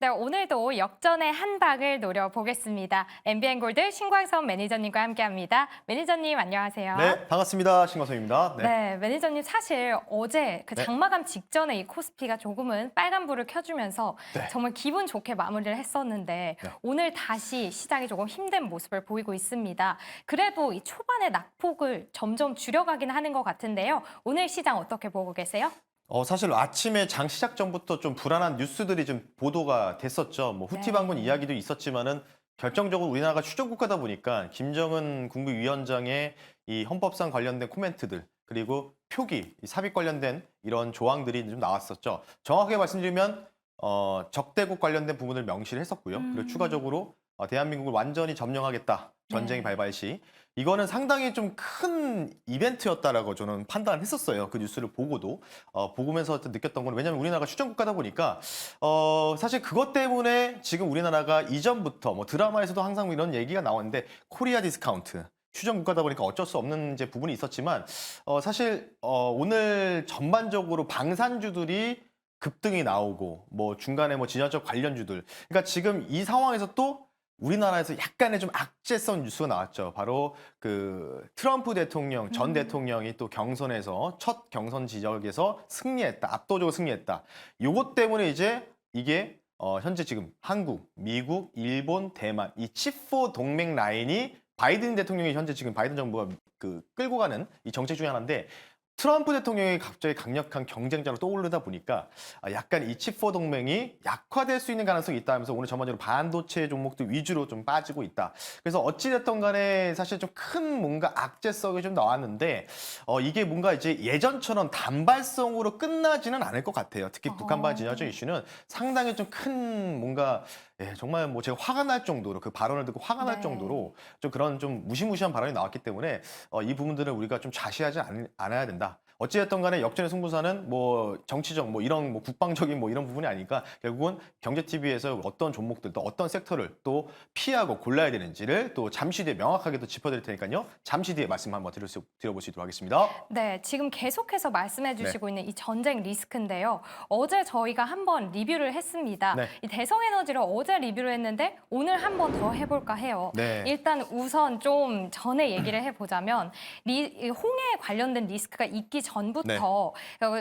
네, 오늘도 역전의 한 방을 노려보겠습니다. MBN골드 신광선 매니저님과 함께합니다. 매니저님 안녕하세요. 네, 반갑습니다. 신광섭입니다. 네. 네, 매니저님 사실 어제 그 네. 장마감 직전에 이 코스피가 조금은 빨간불을 켜주면서 네. 정말 기분 좋게 마무리를 했었는데 네. 오늘 다시 시장이 조금 힘든 모습을 보이고 있습니다. 그래도 이 초반의 낙폭을 점점 줄여가긴 하는 것 같은데요. 오늘 시장 어떻게 보고 계세요? 사실 아침에 장 시작 전부터 좀 불안한 뉴스들이 좀 보도가 됐었죠. 뭐 후티 반군 네. 이야기도 있었지만은 결정적으로 우리나라가 휴전 국가다 보니까 김정은 국무위원장의 이 헌법상 관련된 코멘트들 그리고 표기, 이 삽입 관련된 이런 조항들이 좀 나왔었죠. 정확하게 말씀드리면 적대국 관련된 부분을 명시를 했었고요. 그리고 추가적으로 대한민국을 완전히 점령하겠다. 전쟁이 네. 발발 시. 이거는 상당히 좀 큰 이벤트였다라고 저는 판단을 했었어요. 그 뉴스를 보고도. 보면서 느꼈던 건 왜냐하면 우리나라가 휴전 국가다 보니까 사실 그것 때문에 지금 우리나라가 이전부터 뭐 드라마에서도 항상 이런 얘기가 나왔는데 코리아 디스카운트. 휴전 국가다 보니까 어쩔 수 없는 이제 부분이 있었지만 사실 오늘 전반적으로 방산주들이 급등이 나오고 뭐 중간에 뭐 진화적 관련주들. 그러니까 지금 이 상황에서 또 우리나라에서 약간의 좀 악재성 뉴스가 나왔죠. 바로 그 트럼프 대통령 전 대통령이 또 경선에서 첫 경선 지역에서 승리했다. 압도적으로 승리했다. 요것 때문에 이제 이게 현재 지금 한국, 미국, 일본, 대만 이 칩4 동맹 라인이 바이든 대통령이 현재 지금 바이든 정부가 그 끌고 가는 이 정책 중에 하나인데 트럼프 대통령이 갑자기 강력한 경쟁자로 떠오르다 보니까 약간 이 칩4 동맹이 약화될 수 있는 가능성이 있다 하면서 오늘 전반적으로 반도체 종목들 위주로 좀 빠지고 있다. 그래서 어찌됐든 간에 사실 좀 큰 뭔가 악재성이 좀 나왔는데 이게 뭔가 이제 예전처럼 단발성으로 끝나지는 않을 것 같아요. 특히 북한발 진화적 이슈는 상당히 좀 큰 뭔가 정말 뭐 제가 화가 날 정도로 그 발언을 듣고 화가 날 네. 정도로 좀 그런 좀 무시무시한 발언이 나왔기 때문에 이 부분들은 우리가 좀 자시하지 않아야 된다. 어찌됐든 간에 역전의 승부사는 뭐 정치적 뭐 이런 뭐 국방적인 뭐 이런 부분이 아니니까 결국은 경제TV에서 어떤 종목들 또 어떤 섹터를 또 피하고 골라야 되는지를 또 잠시 뒤에 명확하게 또 짚어드릴 테니까요. 잠시 뒤에 말씀 한번 드려볼 수 있도록 하겠습니다. 네, 지금 계속해서 말씀해 네. 주시고 있는 이 전쟁 리스크인데요. 어제 저희가 한번 리뷰를 했습니다. 네. 이 대성에너지를 어제 리뷰를 했는데 오늘 한 번 더 해볼까 해요. 네. 일단 우선 좀 전에 얘기를 해보자면 이 홍해에 관련된 리스크가 있기 전부터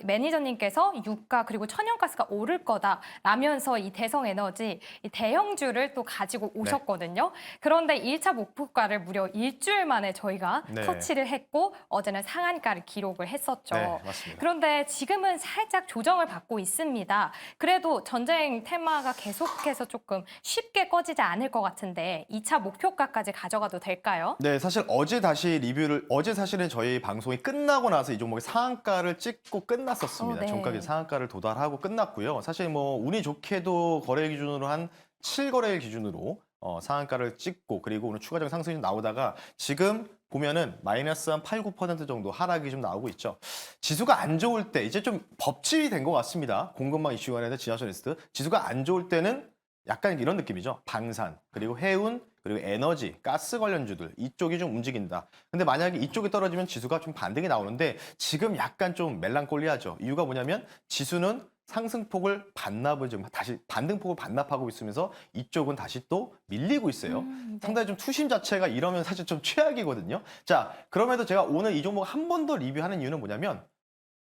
매니저님께서 유가 그리고 천연가스가 오를 거다라면서 이 대성에너지 이 대형주를 또 가지고 오셨거든요. 그런데 1차 목표가를 무려 일주일 만에 저희가 네. 터치를 했고 어제는 상한가를 기록을 했었죠. 네, 맞습니다. 그런데 지금은 살짝 조정을 받고 있습니다. 그래도 전쟁 테마가 계속해서 조금 쉽게 꺼지지 않을 것 같은데 2차 목표가까지 가져가도 될까요? 네, 사실 어제 사실은 저희 방송이 끝나고 나서 이 종목의 상한가를 찍고 끝났었습니다. 네. 종가의 상한가를 도달하고 끝났고요. 사실 뭐 운이 좋게도 거래 기준으로 한 7거래일 기준으로 상한가를 찍고 그리고 오늘 추가적인 상승이 좀 나오다가 지금 보면은 마이너스 한 8, 9% 정도 하락이 좀 나오고 있죠. 지수가 안 좋을 때 이제 좀 법칙이 된 것 같습니다. 공급망 이슈 관련된 지하철 리스트. 지수가 안 좋을 때는 약간 이런 느낌이죠. 방산, 그리고 해운, 그리고 에너지, 가스 관련주들 이쪽이 좀 움직인다. 근데 만약에 이쪽이 떨어지면 지수가 좀 반등이 나오는데 지금 약간 좀 멜랑콜리하죠. 이유가 뭐냐면 지수는 상승폭을 반납을 좀 다시 반등폭을 반납하고 있으면서 이쪽은 다시 또 밀리고 있어요. 네. 상당히 좀 투심 자체가 이러면 사실 좀 최악이거든요. 자, 그럼에도 제가 오늘 이 종목 한 번 더 리뷰하는 이유는 뭐냐면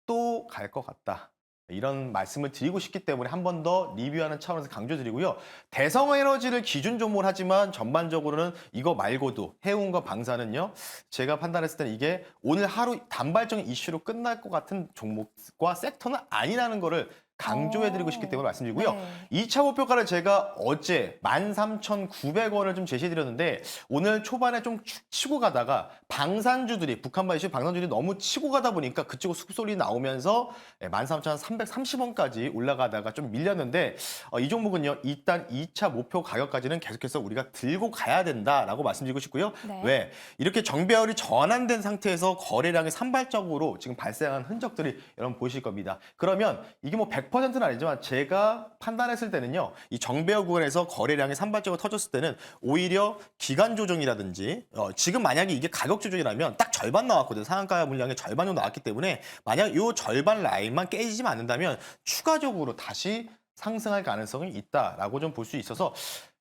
또 갈 것 같다. 이런 말씀을 드리고 싶기 때문에 한 번 더 리뷰하는 차원에서 강조드리고요. 대성에너지를 기준 종목을 하지만 전반적으로는 이거 말고도 해운과 방사는요. 제가 판단했을 때는 이게 오늘 하루 단발적인 이슈로 끝날 것 같은 종목과 섹터는 아니라는 거를 강조해드리고 싶기 때문에 말씀드리고요. 네. 2차 목표가를 제가 어제 13,900원을 좀 제시드렸는데 오늘 초반에 좀 치고 가다가 방산주들이 북한발 이슈 방산주들이 너무 치고 가다 보니까 그쪽으로 숲소리 나오면서 13,330원까지 올라가다가 좀 밀렸는데 이 종목은요. 일단 2차 목표 가격까지는 계속해서 우리가 들고 가야 된다라고 말씀드리고 싶고요. 네. 왜? 이렇게 정배열이 전환된 상태에서 거래량이 산발적으로 지금 발생한 흔적들이 여러분 보이실 겁니다. 그러면 이게 뭐 100%는 아니지만 제가 판단했을 때는요. 이 정배열 구간에서 거래량이 산발적으로 터졌을 때는 오히려 기간 조정이라든지 지금 만약에 이게 가격 조정이라면 딱 절반 나왔거든요. 상한가 물량의 절반 정도 나왔기 때문에 만약 이 절반 라인만 깨지지 않는다면 추가적으로 다시 상승할 가능성이 있다라고 좀 볼 수 있어서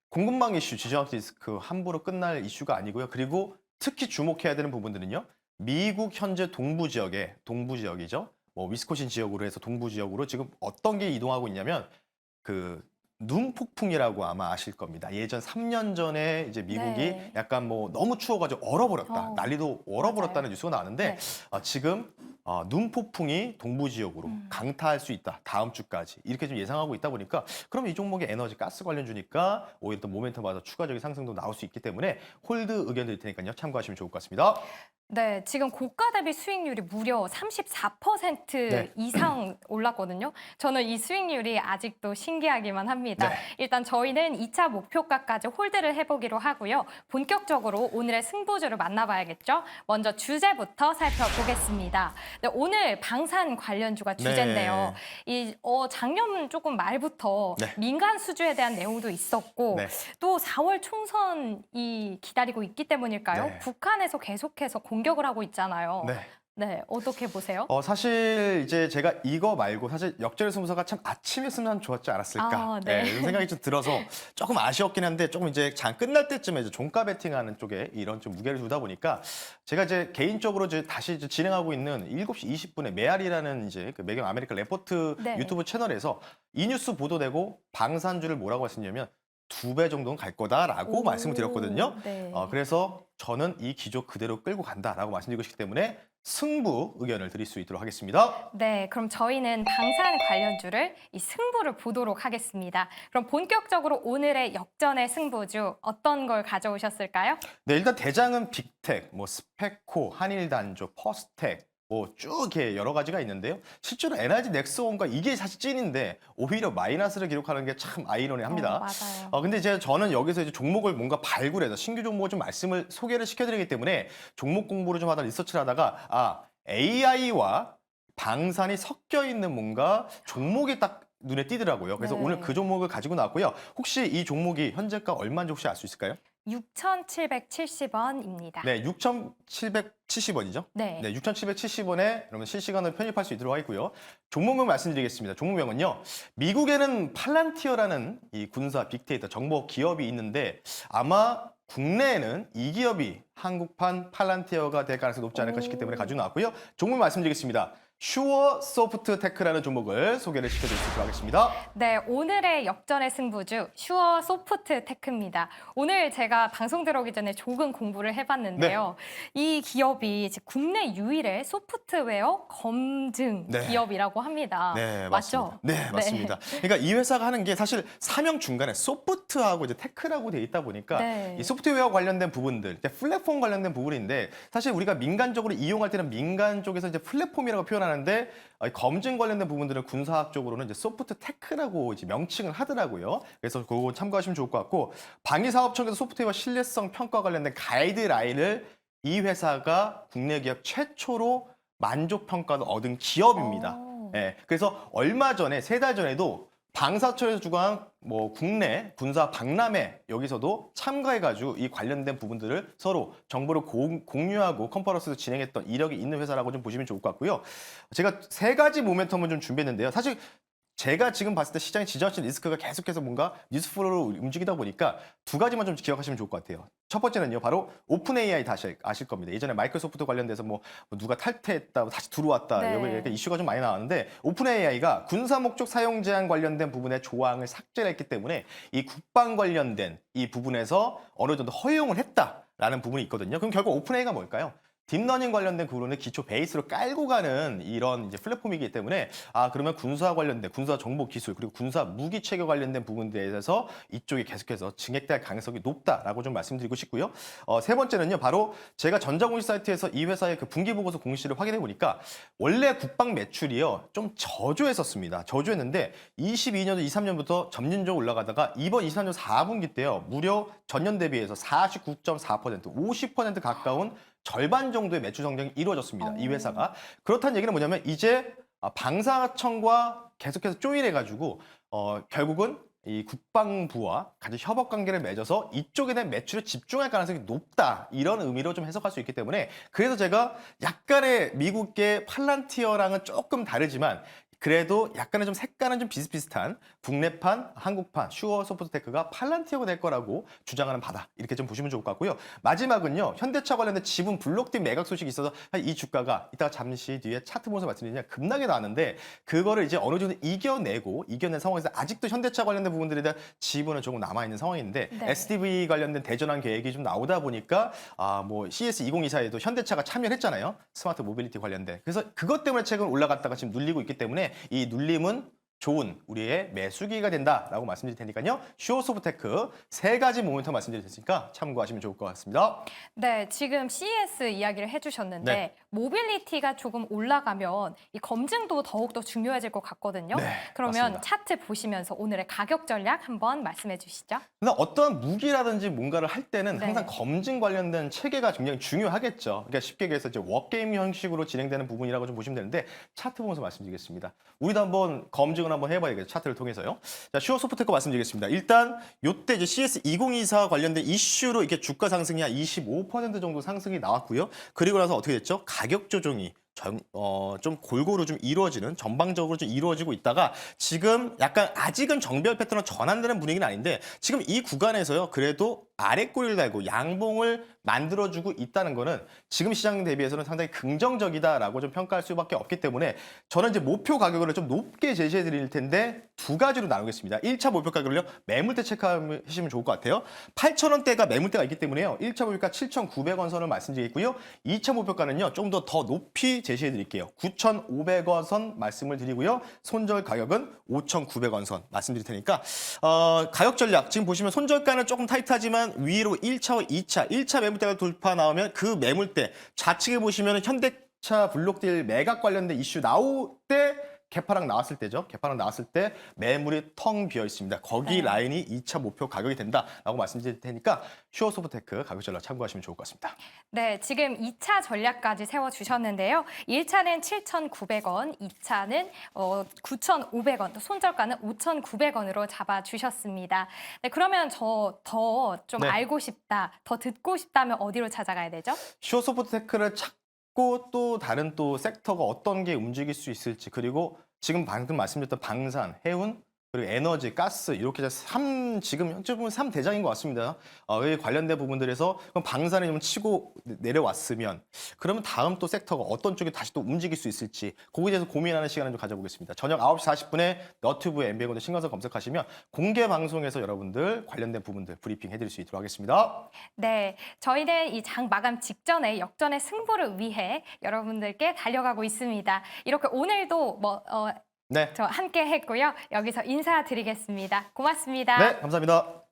공급망 이슈, 지정학 리스크 함부로 끝날 이슈가 아니고요. 그리고 특히 주목해야 되는 부분들은요. 미국 현재 동부 지역이죠. 뭐 위스콘신 지역으로 해서 동부 지역으로 지금 어떤 게 이동하고 있냐면 그 눈폭풍이라고 아마 아실 겁니다. 예전 3년 전에 이제 미국이 네. 약간 뭐 너무 추워가지고 얼어버렸다. 난리도 얼어버렸다는 맞아요. 뉴스가 나왔는데 네. 지금 눈폭풍이 동부 지역으로 음. 강타할 수 있다. 다음 주까지 이렇게 좀 예상하고 있다 보니까 그럼 이 종목의 에너지 가스 관련주니까 오히려 또 모멘텀 받아 추가적인 상승도 나올 수 있기 때문에 홀드 의견 드릴 테니까요. 참고하시면 좋을 것 같습니다. 네, 지금 고가 대비 수익률이 무려 34% 네. 이상 올랐거든요. 저는 이 수익률이 아직도 신기하기만 합니다. 네. 일단 저희는 2차 목표가까지 홀드를 해보기로 하고요. 본격적으로 오늘의 승부주를 만나봐야겠죠. 먼저 주제부터 살펴보겠습니다. 네, 오늘 방산 관련주가 주제인데요. 작년 조금 말부터 네. 민간 수주에 대한 내용도 있었고 네. 또 4월 총선이 기다리고 있기 때문일까요? 네. 북한에서 계속해서 공격을 하고 있잖아요. 네. 네, 어떻게 보세요? 사실 이제 제가 이거 말고 사실 역전의 승부사가 참 아침이었으면 좋았지 않았을까. 아, 네. 이런 생각이 좀 들어서 조금 아쉬웠긴 한데 조금 이제 장 끝날 때쯤에 이제 종가 베팅하는 쪽에 이런 좀 무게를 두다 보니까 제가 이제 개인적으로 이제 다시 이제 진행하고 있는 7시 20분에 메아리라는 이제 그 매경 아메리카 레포트 네. 유튜브 채널에서 이 뉴스 보도되고 방산주를 뭐라고 했었냐면 2배 정도는 갈 거다라고 오, 말씀을 드렸거든요. 네. 그래서 저는 이 기조 그대로 끌고 간다라고 말씀드리고 싶기 때문에 승부 의견을 드릴 수 있도록 하겠습니다. 네, 그럼 저희는 방산 관련주를 이 승부를 보도록 하겠습니다. 그럼 본격적으로 오늘의 역전의 승부주 어떤 걸 가져오셨을까요? 네, 일단 대장은 빅텍, 뭐 스페코, 한일단조, 퍼스텍 뭐 쭉 이렇게 여러 가지가 있는데요. 실제로 에너지 넥스원과 이게 사실 찐인데 오히려 마이너스를 기록하는 게 참 아이러니합니다. 맞아요. 근데 이제 저는 여기서 이제 종목을 뭔가 발굴해서 신규 종목을 좀 말씀을 소개를 시켜드리기 때문에 종목 공부를 좀 하다 리서치를 하다가 AI와 방산이 섞여 있는 뭔가 종목이 딱 눈에 띄더라고요. 그래서 네. 오늘 그 종목을 가지고 나왔고요. 혹시 이 종목이 현재가 얼마인지 혹시 알 수 있을까요? 6,770원입니다. 네, 6,770원이죠. 네. 네, 6,770원에 그러면 실시간으로 편입할 수 있도록 하고요. 종목명 말씀드리겠습니다. 종목명은요. 미국에는 팔란티어라는 이 군사 빅데이터 정보 기업이 있는데 아마 국내에는 이 기업이 한국판 팔란티어가 될 가능성이 높지 않을까 싶기 때문에 가지고 나왔고요. 종목 말씀드리겠습니다. 슈어 소프트 테크라는 종목을 소개를 시켜드릴 수 있도록 하겠습니다. 네, 오늘의 역전의 승부주 슈어 소프트 테크입니다. 오늘 제가 방송 들어오기 전에 조금 공부를 해봤는데요. 이 기업이 이제 국내 유일의 소프트웨어 검증 네. 기업이라고 합니다. 네, 맞죠? 맞습니다. 네, 맞습니다. 그러니까 이 회사가 하는 게 사실 사명 중간에 소프트하고 이제 테크라고 돼 있다 보니까 네. 이 소프트웨어 관련된 부분들, 이제 플랫폼 관련된 부분인데 사실 우리가 민간적으로 이용할 때는 민간 쪽에서 이제 플랫폼이라고 표현하는데 검증 관련된 부분들은 군사학적으로는 이제 소프트 테크라고 이제 명칭을 하더라고요. 그래서 그거 참고하시면 좋을 것 같고 방위사업청에서 소프트웨어 신뢰성 평가 관련된 가이드라인을 이 회사가 국내 기업 최초로 만족 평가를 얻은 기업입니다. 예, 그래서 얼마 전에 3달 전에도 방사청에서 주관한 뭐 국내 군사 박람회 여기서도 참가해가지고 이 관련된 부분들을 서로 정보를 공유하고 컨퍼런스도 진행했던 이력이 있는 회사라고 좀 보시면 좋을 것 같고요. 제가 3가지 모멘텀을 좀 준비했는데요. 사실 제가 지금 봤을 때 시장의 지정학적 리스크가 계속해서 뭔가 뉴스플로우로 움직이다 보니까 2가지만 좀 기억하시면 좋을 것 같아요. 첫 번째는요, 바로 오픈 AI 다시 아실 겁니다. 예전에 마이크로소프트 관련돼서 뭐 누가 탈퇴했다, 다시 들어왔다, 네. 여기 이렇게 이슈가 좀 많이 나왔는데 오픈 AI가 군사 목적 사용 제한 관련된 부분의 조항을 삭제를 했기 때문에 이 국방 관련된 이 부분에서 어느 정도 허용을 했다라는 부분이 있거든요. 그럼 결국 오픈 AI가 뭘까요? 딥러닝 관련된 부분을 기초 베이스로 깔고 가는 이런 이제 플랫폼이기 때문에 그러면 군사 관련된 군사 정보 기술 그리고 군사 무기 체계 관련된 부분들에 대해서 이쪽이 계속해서 증액될 가능성이 높다라고 좀 말씀드리고 싶고요. 3번째는요. 바로 제가 전자공시 사이트에서 이 회사의 그 분기 보고서 공시를 확인해 보니까 원래 국방 매출이요. 좀 저조했었습니다. 저조했는데 22년도 23년부터 점진적으로 올라가다가 이번 23년 4분기 때요. 무려 전년 대비해서 49.4% 50% 가까운 절반 정도의 매출 성장이 이루어졌습니다. 이 회사가. 그렇다는 얘기는 뭐냐면 이제 방사청과 계속해서 조인해가지고 결국은 이 국방부와 같이 협업 관계를 맺어서 이쪽에 대한 매출에 집중할 가능성이 높다. 이런 의미로 좀 해석할 수 있기 때문에 그래서 제가 약간의 미국의 팔란티어랑은 조금 다르지만 그래도 약간의 좀 색깔은 좀 비슷비슷한 국내판, 한국판 슈어 소프트테크가 팔란티어가 될 거라고 주장하는 바다. 이렇게 좀 보시면 좋을 것 같고요. 마지막은요. 현대차 관련된 지분 블록딜 매각 소식이 있어서 이 주가가 이따가 잠시 뒤에 차트 보면서 말씀드리냐 급락이 나왔는데 그거를 이제 어느 정도 이겨낸 상황에서 아직도 현대차 관련된 부분들에 대한 지분은 조금 남아있는 상황인데 네. SDV 관련된 대전환 계획이 좀 나오다 보니까 뭐 CS 2024에도 현대차가 참여를 했잖아요. 스마트 모빌리티 관련된. 그래서 그것 때문에 최근 올라갔다가 지금 눌리고 있기 때문에 이 눌림은 좋은 우리의 매수기가 된다라고 말씀드릴 테니까요. 슈어소프테크 3가지 모멘텀 말씀드릴 테니까 참고하시면 좋을 것 같습니다. 네, 지금 CES 이야기를 해주셨는데 네. 모빌리티가 조금 올라가면 이 검증도 더욱더 중요해질 것 같거든요. 네, 그러면 맞습니다. 차트 보시면서 오늘의 가격 전략 한번 말씀해 주시죠. 근데 어떤 무기라든지 뭔가를 할 때는 네. 항상 검증 관련된 체계가 굉장히 중요하겠죠. 그러니까 쉽게 얘기해서 이제 워게임 형식으로 진행되는 부분이라고 좀 보시면 되는데 차트 보면서 말씀드리겠습니다. 우리도 한번 검증을 한번 해봐야겠죠. 차트를 통해서요. 자, 슈어 소프트테크 말씀드리겠습니다. 일단 요때 이제 CS 2024 관련된 이슈로 이렇게 주가 상승이 한 25% 정도 상승이 나왔고요. 그리고 나서 어떻게 됐죠? 가격 조정이 좀 골고루 좀 이루어지는 전방적으로 좀 이루어지고 있다가 지금 약간 아직은 정별 패턴으로 전환되는 분위기는 아닌데 지금 이 구간에서요 그래도 아래 꼬리를 달고 양봉을 만들어주고 있다는 거는 지금 시장 대비해서는 상당히 긍정적이다라고 좀 평가할 수밖에 없기 때문에 저는 이제 목표 가격을 좀 높게 제시해 드릴 텐데 2가지로 나누겠습니다. 1차 목표 가격을요 매물대 체크하시면 좋을 것 같아요. 8,000원대가 매물대가 있기 때문에요. 1차 목표가 7,900원 선을 말씀드리고요. 2차 목표가는요 좀 더 높이 제시해 드릴게요. 9,500원 선 말씀을 드리고요. 손절 가격은 5,900원 선 말씀드릴 테니까 가격 전략 지금 보시면 손절가는 조금 타이트하지만 위로 1차와 2차, 1차 매물대가 돌파 나오면 그 매물대 좌측에 보시면 현대차 블록딜 매각 관련된 이슈 나올 때 개파락 나왔을 때죠. 개파락 나왔을 때 매물이 텅 비어 있습니다. 거기 네. 라인이 2차 목표 가격이 된다라고 말씀드릴 테니까 슈어소프테크 가격 전략 참고하시면 좋을 것 같습니다. 네, 지금 2차 전략까지 세워주셨는데요. 1차는 7,900원, 2차는 9,500원, 또 손절가는 5,900원으로 잡아주셨습니다. 네, 그러면 저 더 좀 네. 알고 싶다, 더 듣고 싶다면 어디로 찾아가야 되죠? 슈어소프트테크를 찾고 또 다른 또 섹터가 어떤 게 움직일 수 있을지 그리고 지금 방금 말씀드렸던 방산, 해운 그리고 에너지, 가스 이렇게 해서 지금 현재 보면 3대장인 것 같습니다. 이 관련된 부분들에서 그럼 방산이 좀 치고 내려왔으면 그러면 다음 또 섹터가 어떤 쪽에 다시 또 움직일 수 있을지 거기에 대해서 고민하는 시간을 좀 가져보겠습니다. 저녁 9시 40분에 너튜브 MBA고대 신간서 검색하시면 공개 방송에서 여러분들 관련된 부분들 브리핑 해드릴 수 있도록 하겠습니다. 네, 저희는 이 장 마감 직전에 역전의 승부를 위해 여러분들께 달려가고 있습니다. 이렇게 오늘도 네, 저 함께 했고요. 여기서 인사드리겠습니다. 고맙습니다. 네, 감사합니다.